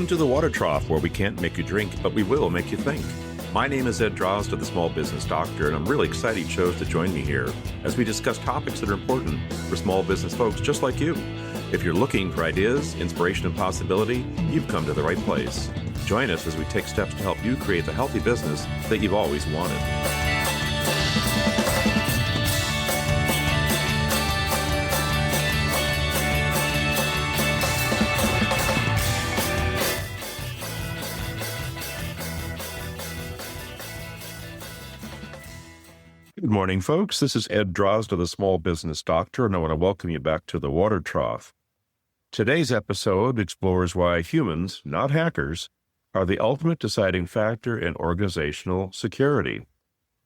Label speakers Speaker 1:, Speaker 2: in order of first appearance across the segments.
Speaker 1: Welcome to the Water Trough, where we can't make you drink, but we will make you think. My name is Ed Drozda, the Small Business Doctor, and I'm really excited you chose to join me here as we discuss topics that are important for small business folks just like you. If you're looking for ideas, inspiration, and possibility, you've come to the right place. Join us as we take steps to help you create the healthy business that you've always wanted. Good morning, folks. This is Ed Drozda, the Small Business Doctor, and I want to welcome you back to the Water Trough. Today's episode explores why humans, not hackers, are the ultimate deciding factor in organizational security.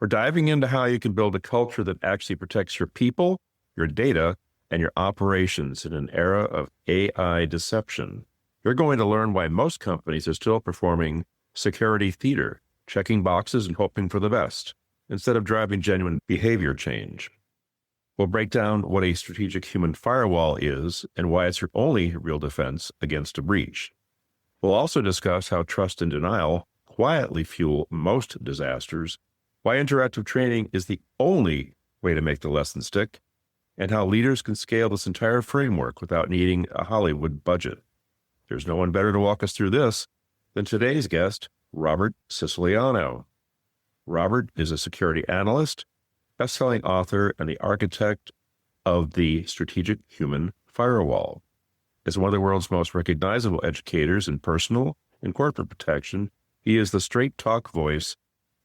Speaker 1: We're diving into how you can build a culture that actually protects your people, your data, and your operations in an era of AI deception. You're going to learn why most companies are still performing security theater, checking boxes and hoping for the best, instead of driving genuine behavior change. We'll break down what a strategic human firewall is and why it's your only real defense against a breach. We'll also discuss how trust and denial quietly fuel most disasters, why interactive training is the only way to make the lesson stick, and how leaders can scale this entire framework without needing a Hollywood budget. There's no one better to walk us through this than today's guest, Robert Siciliano. Robert is a security analyst, best-selling author, and the architect of the strategic human firewall. As one of the world's most recognizable educators in personal and corporate protection, he is the straight-talk voice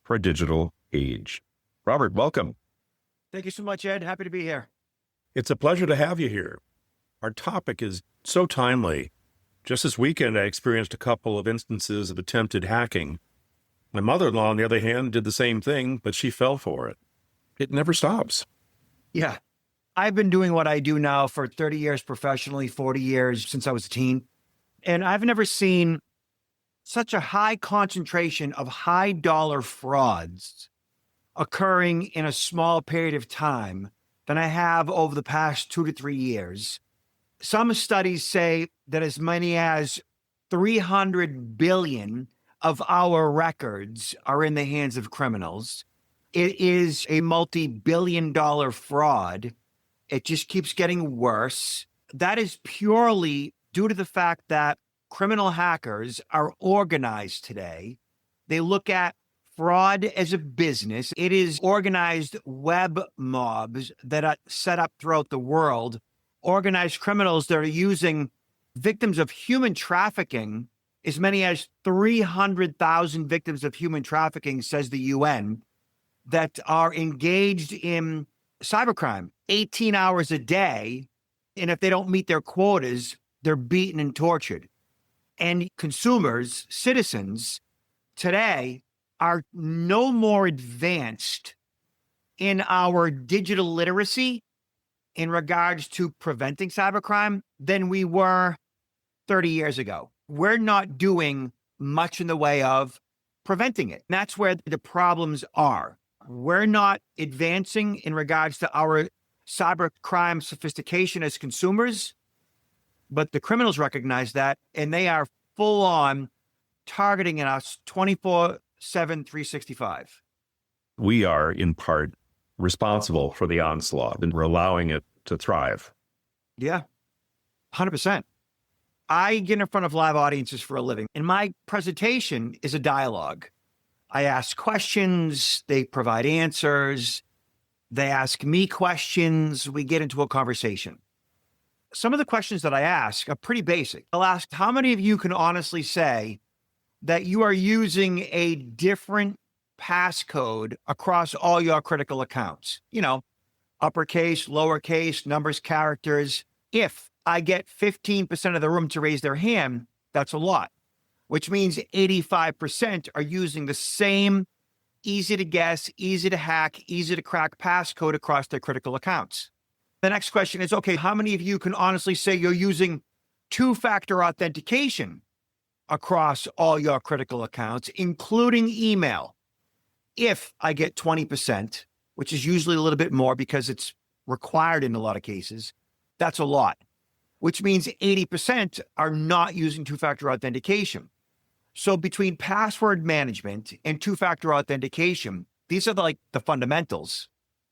Speaker 1: for a digital age. Robert, welcome.
Speaker 2: Thank you so much, Ed. Happy to be here.
Speaker 1: It's a pleasure to have you here. Our topic is so timely. Just this weekend, I experienced a couple of instances of attempted hacking. My mother-in-law, on the other hand, did the same thing, but she fell for it. It never stops.
Speaker 2: Yeah. I've been doing what I do now for 30 years professionally, 40 years since I was a teen. And I've never seen such a high concentration of high dollar frauds occurring in a small period of time than I have over the past 2 to 3 years. Some studies say that as many as 300 billion of our records are in the hands of criminals. It is a multi-billion-dollar fraud. It just keeps getting worse. That is purely due to the fact that criminal hackers are organized today. They look at fraud as a business. It is organized web mobs that are set up throughout the world, organized criminals that are using victims of human trafficking. As many as 300,000 victims of human trafficking, says the UN, that are engaged in cybercrime 18 hours a day. And if they don't meet their quotas, they're beaten and tortured. And consumers, citizens today are no more advanced in our digital literacy in regards to preventing cybercrime than we were 30 years ago. We're not doing much in the way of preventing it. And that's where the problems are. We're not advancing in regards to our cybercrime sophistication as consumers, but the criminals recognize that, and they are full on targeting us 24/7, 365.
Speaker 1: We are, in part, responsible for the onslaught, and we're allowing it to thrive.
Speaker 2: Yeah, 100%. I get in front of live audiences for a living, and my presentation is a dialogue. I ask questions, they provide answers, they ask me questions, we get into a conversation. Some of the questions that I ask are pretty basic. I'll ask, how many of you can honestly say that you are using a different passcode across all your critical accounts? You know, uppercase, lowercase, numbers, characters. If I get 15% of the room to raise their hand, that's a lot, which means 85% are using the same easy to guess, easy to hack, easy to crack passcode across their critical accounts. The next question is, okay, how many of you can honestly say you're using two-factor authentication across all your critical accounts, including email? If I get 20%, which is usually a little bit more because it's required in a lot of cases, that's a lot. which means 80% are not using two-factor authentication. So between password management and two-factor authentication, these are like the fundamentals.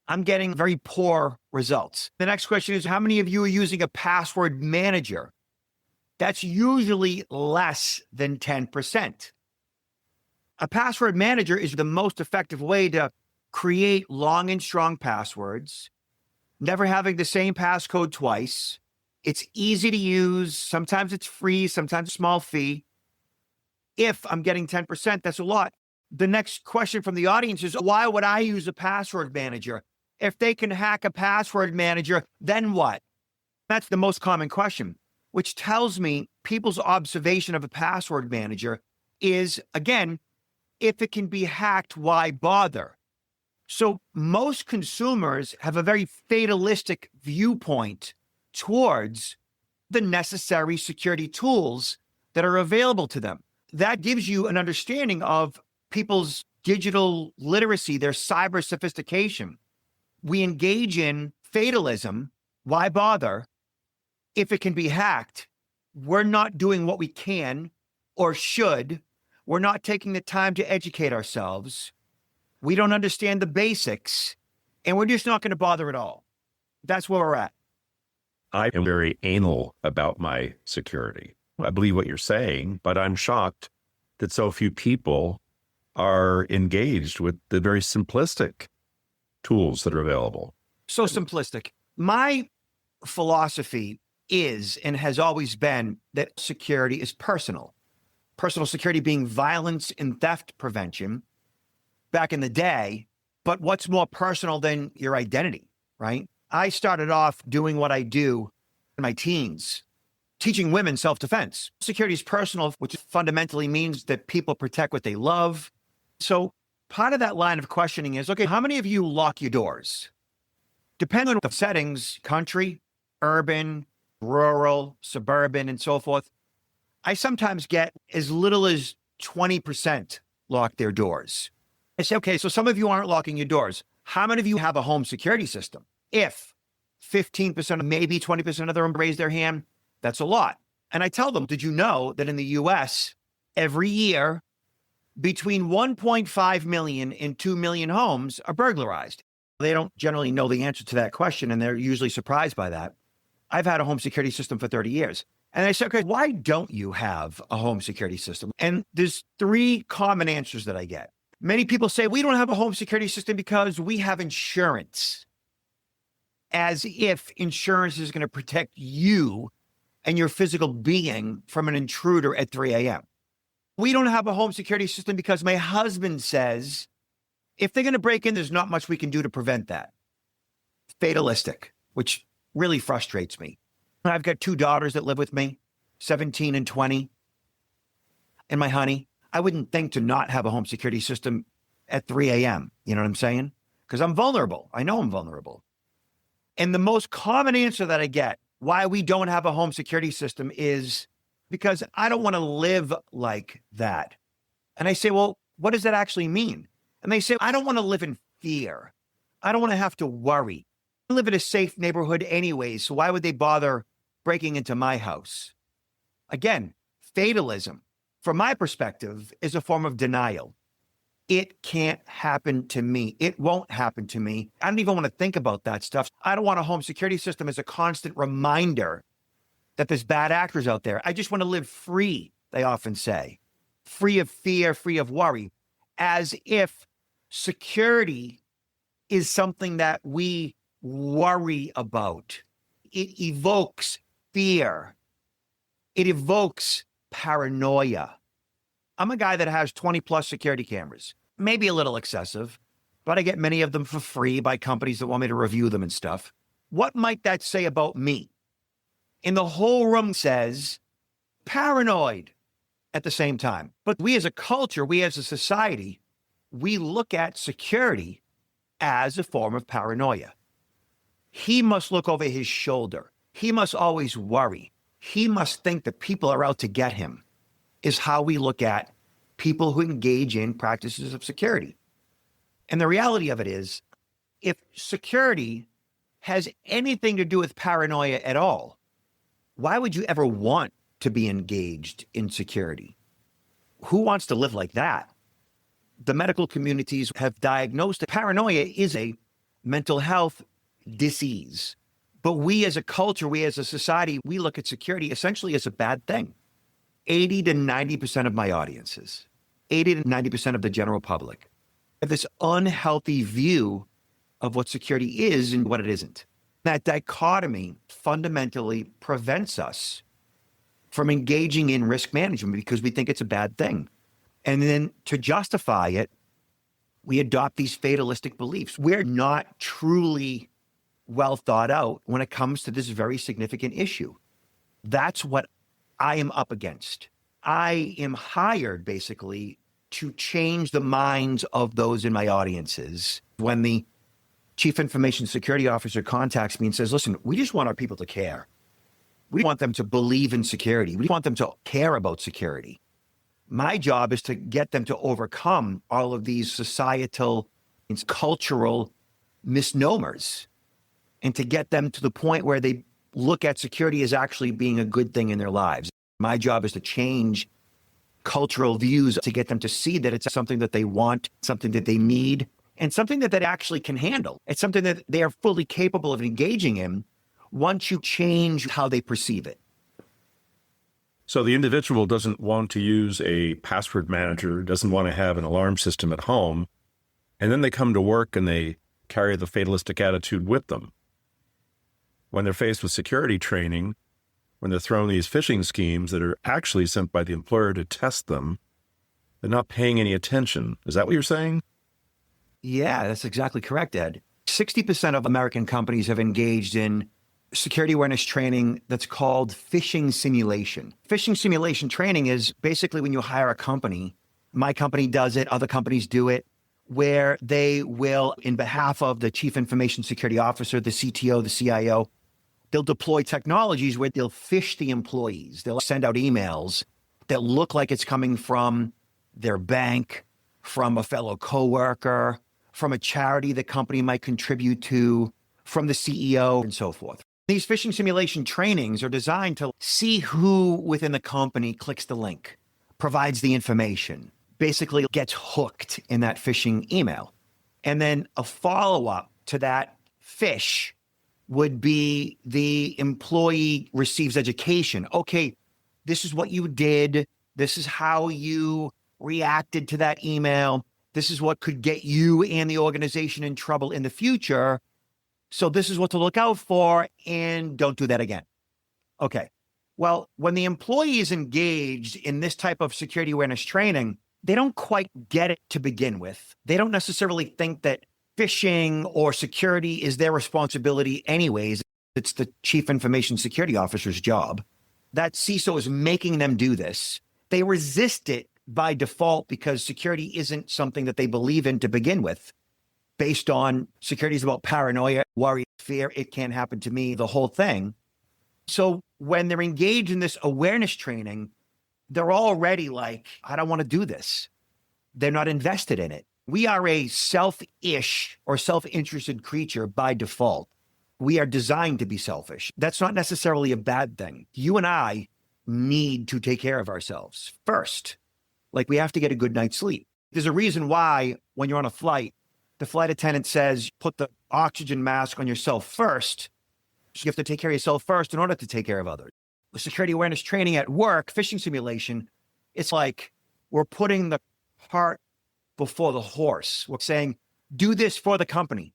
Speaker 2: I'm getting very poor results. The next question is, how many of you are using a password manager? That's usually less than 10%. A password manager is the most effective way to create long and strong passwords, never having the same passcode twice. It's easy to use. Sometimes it's free, sometimes a small fee. If I'm getting 10%, that's a lot. The next question from the audience is, why would I use a password manager? If they can hack a password manager, then what? That's the most common question, which tells me people's observation of a password manager is, again, if it can be hacked, why bother? So most consumers have a very fatalistic viewpoint towards the necessary security tools that are available to them. That gives you an understanding of people's digital literacy, their cyber sophistication. We engage in fatalism. Why bother? If it can be hacked, we're not doing what we can or should. We're not taking the time to educate ourselves. We don't understand the basics, and we're just not going to bother at all. That's where we're at.
Speaker 1: I am very anal about my security. I believe what you're saying, but I'm shocked that so few people are engaged with the very simplistic tools that are available.
Speaker 2: So simplistic. My philosophy is and has always been that security is personal. Personal security being violence and theft prevention back in the day. But what's more personal than your identity, right? I started off doing what I do in my teens, teaching women self-defense. Security is personal, which fundamentally means that people protect what they love. So part of that line of questioning is, okay, how many of you lock your doors? Depending on the settings, country, urban, rural, suburban, and so forth, I sometimes get as little as 20% lock their doors. I say, okay, so some of you aren't locking your doors. How many of you have a home security system? If 15%, maybe 20% of them raise their hand, that's a lot. And I tell them, did you know that in the US, every year, between 1.5 million and 2 million homes are burglarized? They don't generally know the answer to that question, and they're usually surprised by that. I've had a home security system for 30 years. And I said, okay, why don't you have a home security system? And there's three common answers that I get. Many people say, we don't have a home security system because we have insurance. As if insurance is going to protect you and your physical being from an intruder at 3 a.m. We don't have a home security system because my husband says, if they're going to break in, there's not much we can do to prevent that. Fatalistic, which really frustrates me. I've got 2 daughters that live with me, 17 and 20. And my honey, I wouldn't think to not have a home security system at 3 a.m. You know what I'm saying? Because I'm vulnerable. I know I'm vulnerable. And the most common answer that I get why we don't have a home security system is because I don't want to live like that. And I say, well, what does that actually mean? And they say, I don't want to live in fear. I don't want to have to worry. I live in a safe neighborhood anyways, so why would they bother breaking into my house? Again, fatalism, from my perspective, is a form of denial. It can't happen to me. It won't happen to me. I don't even want to think about that stuff. I don't want a home security system as a constant reminder that there's bad actors out there. I just want to live free, they often say, free of fear, free of worry, as if security is something that we worry about. It evokes fear. It evokes paranoia. I'm a guy that has 20 plus security cameras, maybe a little excessive, but I get many of them for free by companies that want me to review them and stuff. What might that say about me? And the whole room says paranoid at the same time. But we as a culture, we as a society, we look at security as a form of paranoia. He must look over his shoulder. He must always worry. He must think that people are out to get him, is how we look at people who engage in practices of security. And the reality of it is, if security has anything to do with paranoia at all, Why would you ever want to be engaged in security? Who wants to live like that? The medical communities have diagnosed that paranoia is a mental health disease. But we as a culture, we as a society, we look at security essentially as a bad thing. 80 to 90% of my audiences, 80 to 90% of the general public have this unhealthy view of what security is and what it isn't. That dichotomy fundamentally prevents us from engaging in risk management because we think it's a bad thing. And then to justify it, we adopt these fatalistic beliefs. We're not truly well thought out when it comes to this very significant issue. That's what I am up against. I am hired basically to change the minds of those in my audiences. When the chief information security officer contacts me and says, listen, we just want our people to care. We want them to believe in security. We want them to care about security. My job is to get them to overcome all of these societal and cultural misnomers and to get them to the point where they look at security as actually being a good thing in their lives. My job is to change cultural views to get them to see that it's something that they want, something that they need, and something that they actually can handle. It's something that they are fully capable of engaging in once you change how they perceive it.
Speaker 1: So the individual doesn't want to use a password manager, doesn't want to have an alarm system at home, and then they come to work and they carry the fatalistic attitude with them. When they're faced with security training, when they're thrown these phishing schemes that are actually sent by the employer to test them, they're not paying any attention. Is that what you're saying?
Speaker 2: Yeah, that's exactly correct, Ed. 60% of American companies have engaged in security awareness training that's called phishing simulation. Phishing simulation training is basically when you hire a company. My company does it, other companies do it, where they will, in behalf of the chief information security officer, the CTO, the CIO, they'll deploy technologies where they'll phish the employees. They'll send out emails that look like it's coming from their bank, from a fellow coworker, from a charity the company might contribute to, from the CEO, and so forth. These phishing simulation trainings are designed to see who within the company clicks the link, provides the information, basically gets hooked in that phishing email. And then a follow-up to that phish would be the employee receives education. Okay, this is what you did. This is how you reacted to that email. This is what could get you and the organization in trouble in the future. So this is what to look out for, and don't do that again. Okay. Well, when the employee is engaged in this type of security awareness training, they don't quite get it to begin with. They don't necessarily think that phishing or security is their responsibility anyways. It's the chief information security officer's job. That CISO is making them do this. They resist it by default because security isn't something that they believe in to begin with. Based on security is about paranoia, worry, fear, it can't happen to me, the whole thing. So when they're engaged in this awareness training, they're already like, I don't want to do this. They're not invested in it. We are a selfish or self-interested creature by default. We are designed to be selfish. That's not necessarily a bad thing. You and I need to take care of ourselves first. Like we have to get a good night's sleep. There's a reason why when you're on a flight, the flight attendant says, put the oxygen mask on yourself first. So you have to take care of yourself first in order to take care of others. The security awareness training at work, phishing simulation, it's like we're putting the cart before the horse. We're saying, do this for the company,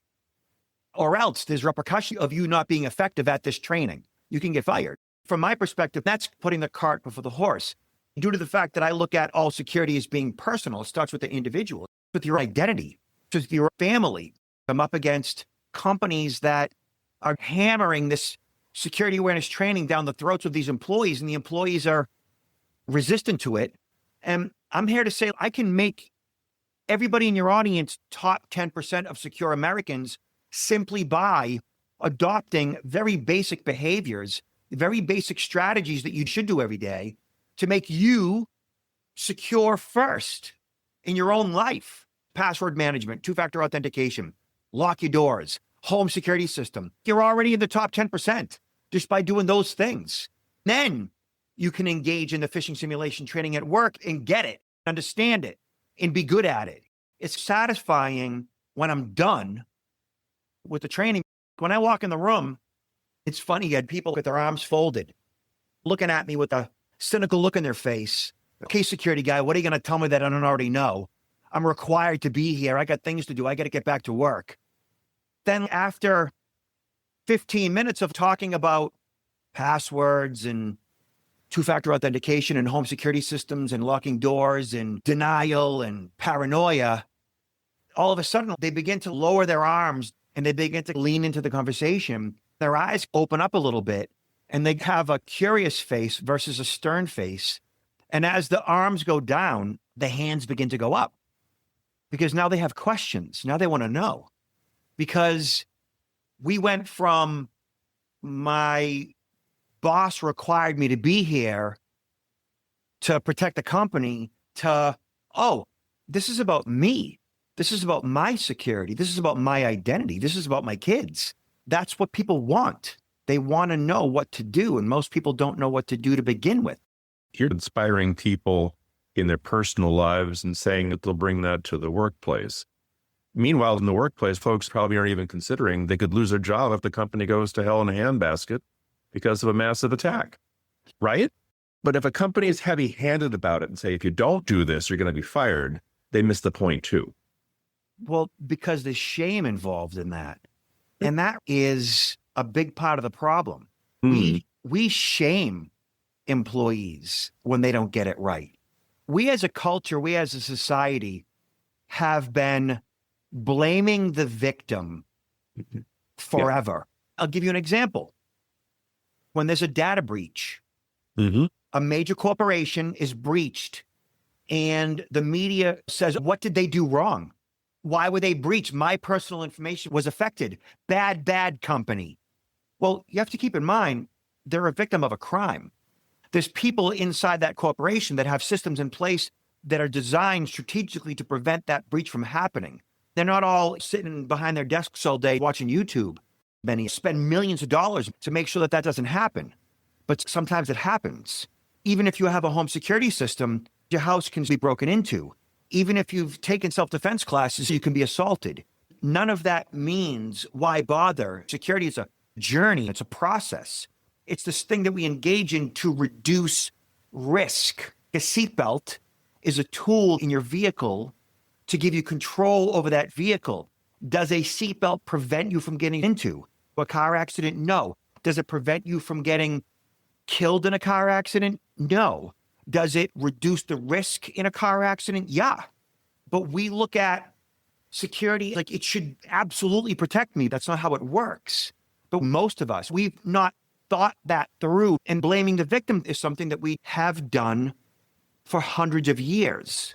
Speaker 2: or else there's repercussion of you not being effective at this training. You can get fired. From my perspective, that's putting the cart before the horse. Due to the fact that I look at all security as being personal, it starts with the individual, with your identity, with your family. I'm up against companies that are hammering this security awareness training down the throats of these employees, and the employees are resistant to it. And I'm here to say I can make everybody in your audience top 10% of secure Americans simply by adopting very basic behaviors, very basic strategies that you should do every day to make you secure first in your own life. Password management, two-factor authentication, lock your doors, home security system. You're already in the top 10% just by doing those things. Then you can engage in the phishing simulation training at work and get it, understand it, and be good at it. It's satisfying when I'm done with the training. When I walk in the room, it's funny, you had people with their arms folded, looking at me with a cynical look in their face. Okay, security guy, what are you going to tell me that I don't already know? I'm required to be here. I got things to do. I got to get back to work. Then after 15 minutes of talking about passwords and two-factor authentication and home security systems and locking doors and denial and paranoia, all of a sudden they begin to lower their arms and they begin to lean into the conversation. Their eyes open up a little bit and they have a curious face versus a stern face. And as the arms go down, the hands begin to go up because now they have questions. Now they want to know, because we went from my boss required me to be here to protect the company to, oh, this is about me. This is about my security. This is about my identity. This is about my kids. That's what people want. They want to know what to do. And most people don't know what to do to begin with.
Speaker 1: You're inspiring people in their personal lives and saying that they'll bring that to the workplace. Meanwhile, in the workplace, folks probably aren't even considering they could lose their job if the company goes to hell in a handbasket because of a massive attack, right? But if a company is heavy-handed about it and say, if you don't do this, you're going to be fired, they miss the point too.
Speaker 2: Well, because there's shame involved in that. And that is a big part of the problem. We shame employees when they don't get it right. We as a culture, we as a society have been blaming the victim forever. Yeah. I'll give you an example. When there's a data breach, a major corporation is breached and the media says, what did they do wrong? Why were they breached? My personal information was affected. Bad company. Well, you have to keep in mind, they're a victim of a crime. There's people inside that corporation that have systems in place that are designed strategically to prevent that breach from happening. They're not all sitting behind their desks all day watching YouTube. Many spend millions of dollars to make sure that that doesn't happen. But sometimes it happens. Even if you have a home security system, your house can be broken into. Even if you've taken self-defense classes, you can be assaulted. None of that means why bother. Security is a journey. It's a process. It's this thing that we engage in to reduce risk. A seatbelt is a tool in your vehicle to give you control over that vehicle. Does a seatbelt prevent you from getting into a car accident? No. Does it prevent you from getting killed in a car accident? No. Does it reduce the risk in a car accident? Yeah. But we look at security like it should absolutely protect me. That's not how it works. But most of us, we've not thought that through, and blaming the victim is something that we have done for hundreds of years.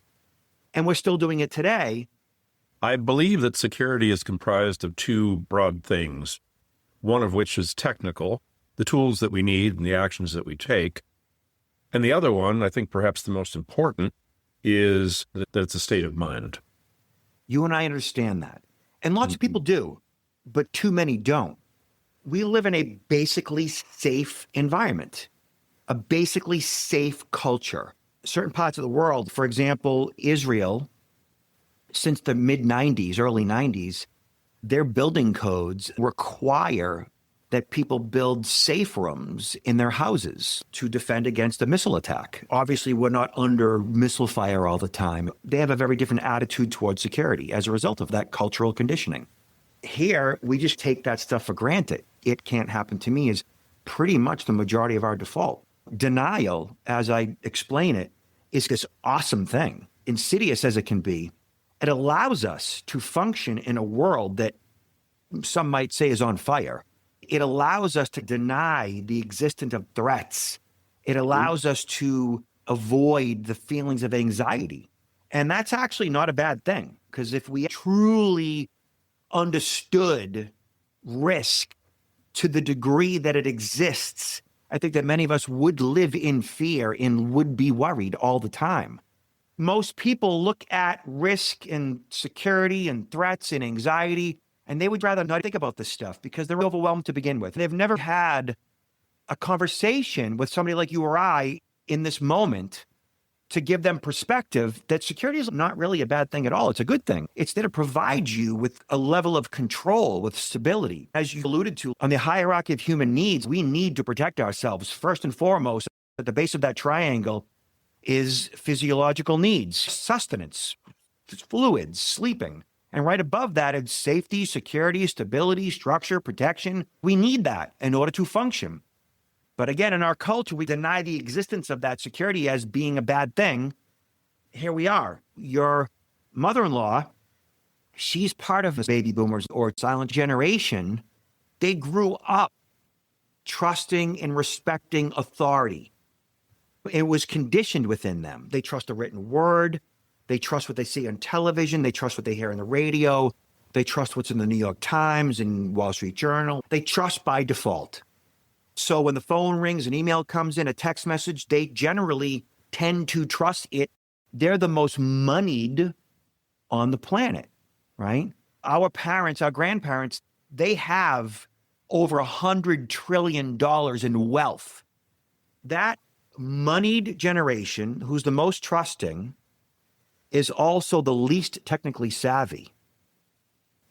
Speaker 2: And we're still doing it today.
Speaker 1: I believe that security is comprised of two broad things, one of which is technical, the tools that we need and the actions that we take. And the other one, I think perhaps the most important, is that it's a state of mind.
Speaker 2: You and I understand that. And lots of people do, but too many don't. We live in a basically safe environment, a basically safe culture. Certain parts of the world, for example, Israel, since the mid-90s, early 90s, their building codes require that people build safe rooms in their houses to defend against a missile attack. Obviously, we're not under missile fire all the time. They have a very different attitude towards security as a result of that cultural conditioning. Here, we just take that stuff for granted. It can't happen to me is pretty much the majority of our default. Denial, as I explain it, is this awesome thing, insidious as it can be. It allows us to function in a world that some might say is on fire. It allows us to deny the existence of threats. It allows us to avoid the feelings of anxiety. And that's actually not a bad thing, because if we truly understood risk to the degree that it exists, I think that many of us would live in fear and would be worried all the time. Most people look at risk and security and threats and anxiety, and they would rather not think about this stuff because they're overwhelmed to begin with. They've never had a conversation with somebody like you or I in this moment to give them perspective that security is not really a bad thing at all. It's a good thing. It's there to provide you with a level of control, with stability. As you alluded to, on the hierarchy of human needs, we need to protect ourselves. First and foremost, at the base of that triangle is physiological needs, sustenance, fluids, sleeping. And right above that is safety, security, stability, structure, protection. We need that in order to function. But again, in our culture, we deny the existence of that security as being a bad thing. Here we are. Your mother-in-law, she's part of the baby boomers or silent generation. They grew up trusting and respecting authority. It was conditioned within them. They trust the written word. They trust what they see on television. They trust what they hear on the radio. They trust what's in the New York Times and Wall Street Journal. They trust by default. So when the phone rings, an email comes in, a text message, they generally tend to trust it. They're the most moneyed on the planet, right? Our parents, our grandparents, they have over $100 trillion in wealth. That moneyed generation, who's the most trusting, is also the least technically savvy.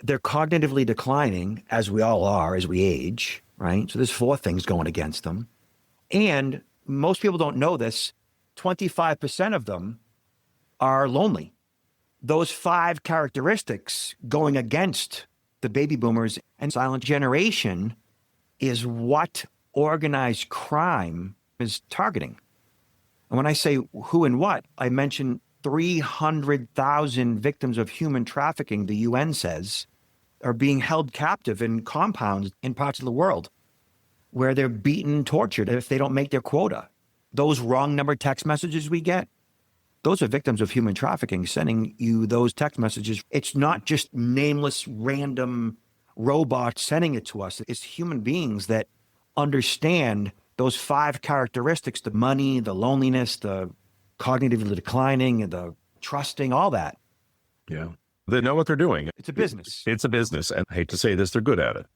Speaker 2: They're cognitively declining, as we all are, as we age, right? So there's 4 things going against them. And most people don't know this, 25% of them are lonely. Those 5 characteristics going against the baby boomers and silent generation is what organized crime is targeting. And when I say who and what, I mention 300,000 victims of human trafficking, the UN says, are being held captive in compounds in parts of the world where they're beaten, tortured if they don't make their quota. Those wrong number text messages we get, those are victims of human trafficking sending you those text messages. It's not just nameless, random robots sending it to us. It's human beings that understand those 5 characteristics, the money, the loneliness, the cognitively declining, and the trusting, all that.
Speaker 1: Yeah. They know what they're doing.
Speaker 2: It's a business.
Speaker 1: It's a business. And I hate to say this, they're good at it.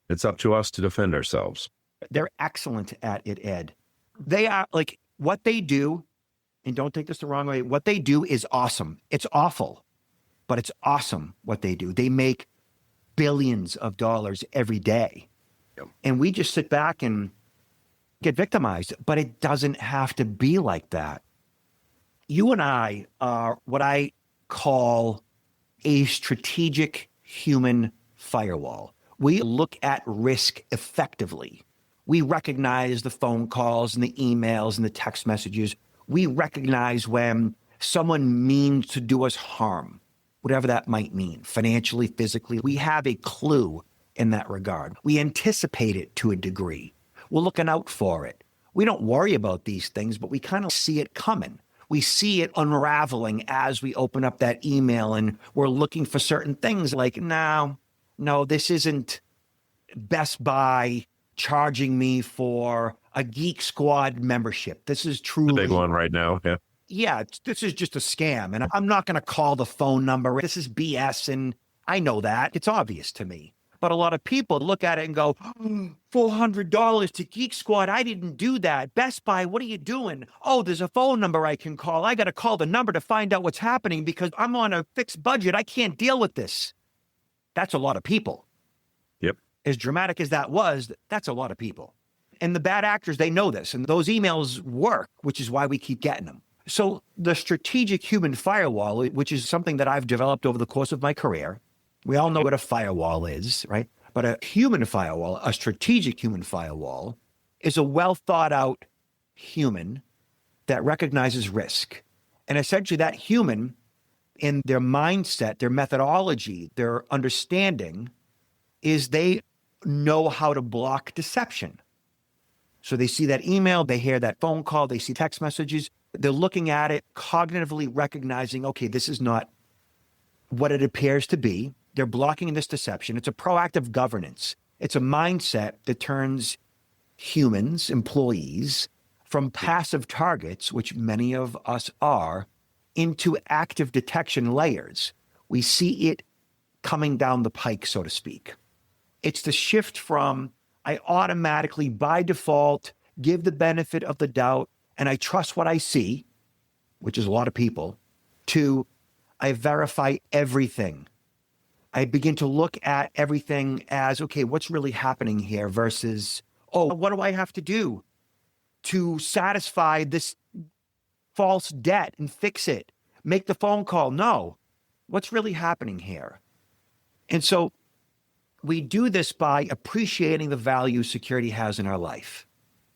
Speaker 1: It's up to us to defend ourselves.
Speaker 2: They're excellent at it, Ed. They are like what they do, and don't take this the wrong way, what they do is awesome. It's awful, but it's awesome what they do. They make billions of dollars every day.
Speaker 1: Yep.
Speaker 2: And we just sit back and get victimized, but it doesn't have to be like that. You and I are what I call a strategic human firewall. We look at risk effectively. We recognize the phone calls and the emails and the text messages. We recognize when someone means to do us harm, whatever that might mean, financially, physically. We have a clue in that regard. We anticipate it to a degree. We're looking out for it. We don't worry about these things, but we kind of see it coming. We see it unraveling as we open up that email and we're looking for certain things like, no, this isn't Best Buy charging me for a Geek Squad membership. This is truly
Speaker 1: The big one right now. Yeah.
Speaker 2: Yeah, this is just a scam. And I'm not going to call the phone number. This is BS. And I know that. It's obvious to me. But a lot of people look at it and go, $400 to Geek Squad. I didn't do that. Best Buy, what are you doing? Oh, there's a phone number I can call. I got to call the number to find out what's happening because I'm on a fixed budget. I can't deal with this. That's a lot of people.
Speaker 1: Yep.
Speaker 2: As dramatic as that was, that's a lot of people. And the bad actors, they know this. And those emails work, which is why we keep getting them. So the strategic human firewall, which is something that I've developed over the course of my career, we all know what a firewall is, right? But a human firewall, a strategic human firewall, is a well thought out human that recognizes risk. And essentially that human, in their mindset, their methodology, their understanding, is they know how to block deception. So they see that email, they hear that phone call, they see text messages, they're looking at it, cognitively recognizing, okay, this is not what it appears to be. They're blocking this deception. It's a proactive governance. It's a mindset that turns humans, employees, from passive targets, which many of us are, into active detection layers. We see it coming down the pike, so to speak. It's the shift from I automatically, by default, give the benefit of the doubt, and I trust what I see, which is a lot of people, to I verify everything. I begin to look at everything as, okay, what's really happening here versus, oh, what do I have to do to satisfy this false debt and fix it? Make the phone call. No, what's really happening here? And so we do this by appreciating the value security has in our life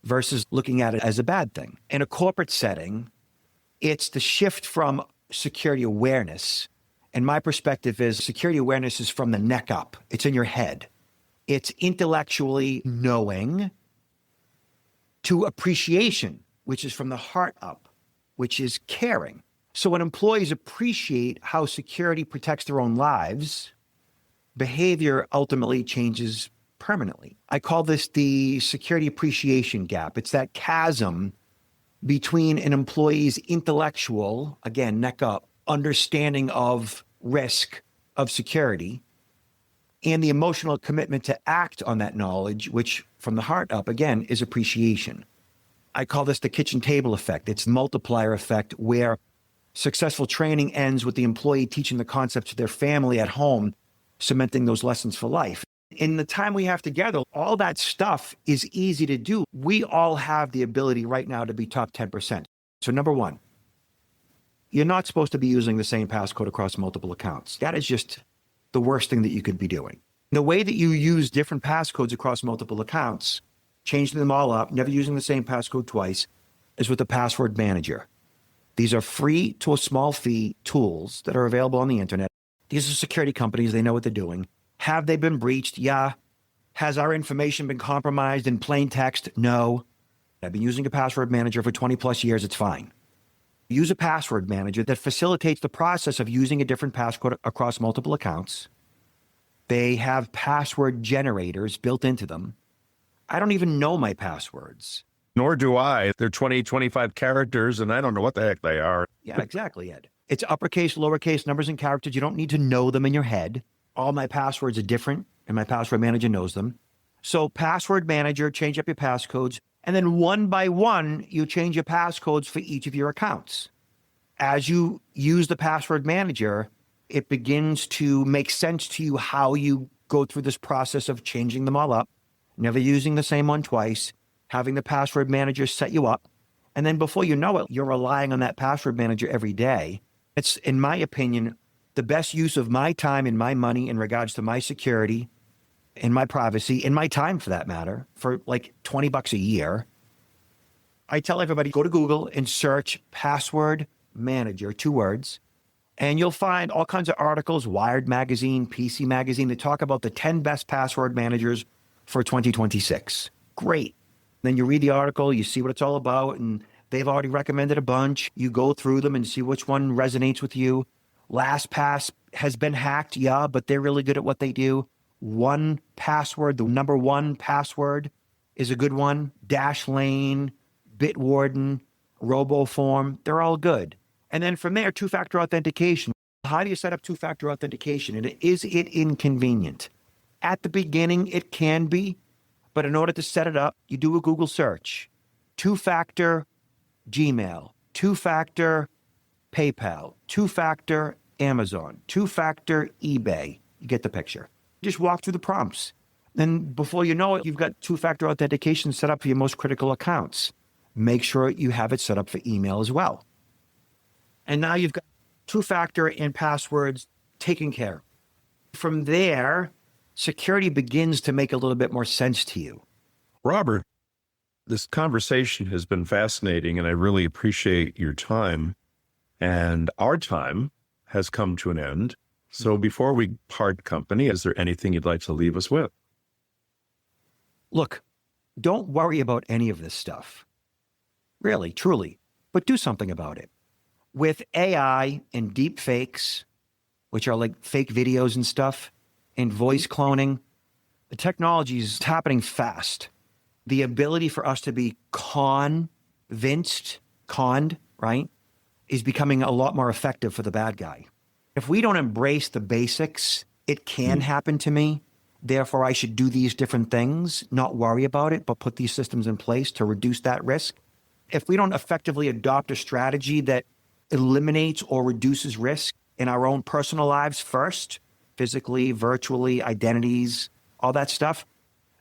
Speaker 2: versus looking at it as a bad thing. In a corporate setting, it's the shift from security awareness. And my perspective is security awareness is from the neck up. It's in your head. It's intellectually knowing to appreciation, which is from the heart up, which is caring. So when employees appreciate how security protects their own lives, behavior ultimately changes permanently. I call this the security appreciation gap. It's that chasm between an employee's intellectual, again, neck up, understanding of risk of security and the emotional commitment to act on that knowledge, which from the heart up, again, is appreciation. I call this the kitchen table effect. It's the multiplier effect where successful training ends with the employee teaching the concepts to their family at home, cementing those lessons for life. In the time we have together, all that stuff is easy to do. We all have the ability right now to be top 10%. So number one, you're not supposed to be using the same passcode across multiple accounts. That is just the worst thing that you could be doing. The way that you use different passcodes across multiple accounts, changing them all up, never using the same passcode twice, is with the password manager. These are free to a small fee tools that are available on the internet. These are security companies. They know what they're doing. Have they been breached? Yeah. Has our information been compromised in plain text? No. I've been using a password manager for 20 plus years. It's fine. Use a password manager that facilitates the process of using a different passcode across multiple accounts. They have password generators built into them. I don't even know my passwords.
Speaker 1: Nor do I. They're 20, 25 characters, and I don't know what the heck they are.
Speaker 2: Yeah, exactly, Ed. It's uppercase, lowercase, numbers, and characters. You don't need to know them in your head. All my passwords are different, and my password manager knows them. So password manager, change up your passcodes, and then one by one, you change your passcodes for each of your accounts. As you use the password manager, it begins to make sense to you how you go through this process of changing them all up, never using the same one twice, having the password manager set you up. And then before you know it, you're relying on that password manager every day. It's, in my opinion, the best use of my time and my money in regards to my security and my privacy and my time for that matter, for like $20 a year. I tell everybody, go to Google and search password manager, 2 words, and you'll find all kinds of articles, Wired Magazine, PC Magazine, that talk about the 10 best password managers for 2026. Great. Then you read the article, you see what it's all about, and they've already recommended a bunch. You go through them and see which one resonates with you. LastPass has been hacked, yeah, but they're really good at what they do. 1Password, the number 1 password is a good one. Dashlane, Bitwarden, RoboForm, they're all good. And then from there, 2-factor authentication. How do you set up 2-factor authentication? And is it inconvenient? At the beginning, it can be, but in order to set it up, you do a Google search. 2-factor Gmail, 2-factor PayPal, 2-factor Amazon, 2-factor eBay. You get the picture. Just walk through the prompts. Then before you know it, you've got 2-factor authentication set up for your most critical accounts. Make sure you have it set up for email as well. And now you've got 2-factor and passwords taken care of. From there, security begins to make a little bit more sense to you.
Speaker 1: Robert, this conversation has been fascinating, and I really appreciate your time. And our time has come to an end. So before we part company, is there anything you'd like to leave us with?
Speaker 2: Look, don't worry about any of this stuff. Really, truly, but do something about it. With AI and deep fakes, which are like fake videos and stuff, and voice cloning, the technology is happening fast. The ability for us to be conned, right, is becoming a lot more effective for the bad guy. If we don't embrace the basics, it can happen to me. Therefore, I should do these different things, not worry about it, but put these systems in place to reduce that risk. If we don't effectively adopt a strategy that eliminates or reduces risk in our own personal lives first, physically, virtually, identities, all that stuff,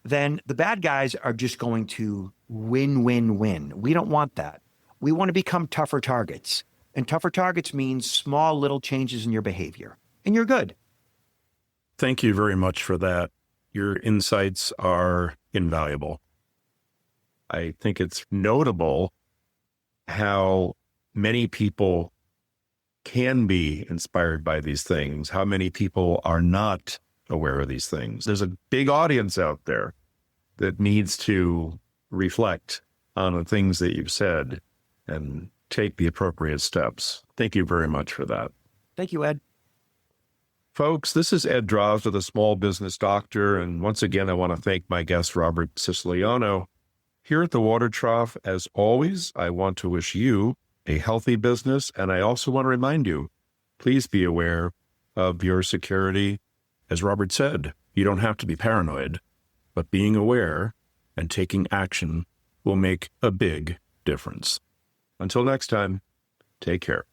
Speaker 2: then the bad guys are just going to win, win, win. We don't want that. We want to become tougher targets. And tougher targets means small little changes in your behavior. And you're good.
Speaker 1: Thank you very much for that. Your insights are invaluable. I think it's notable how many people can be inspired by these things, how many people are not aware of these things. There's a big audience out there that needs to reflect on the things that you've said and take the appropriate steps. Thank you very much for that.
Speaker 2: Thank you, Ed.
Speaker 1: Folks, this is Ed Drozda, the Small Business Doctor, and once again, I want to thank my guest, Robert Siciliano. Here at the Water Trough, as always, I want to wish you a healthy business, and I also want to remind you, please be aware of your security. As Robert said, you don't have to be paranoid, but being aware and taking action will make a big difference. Until next time, take care.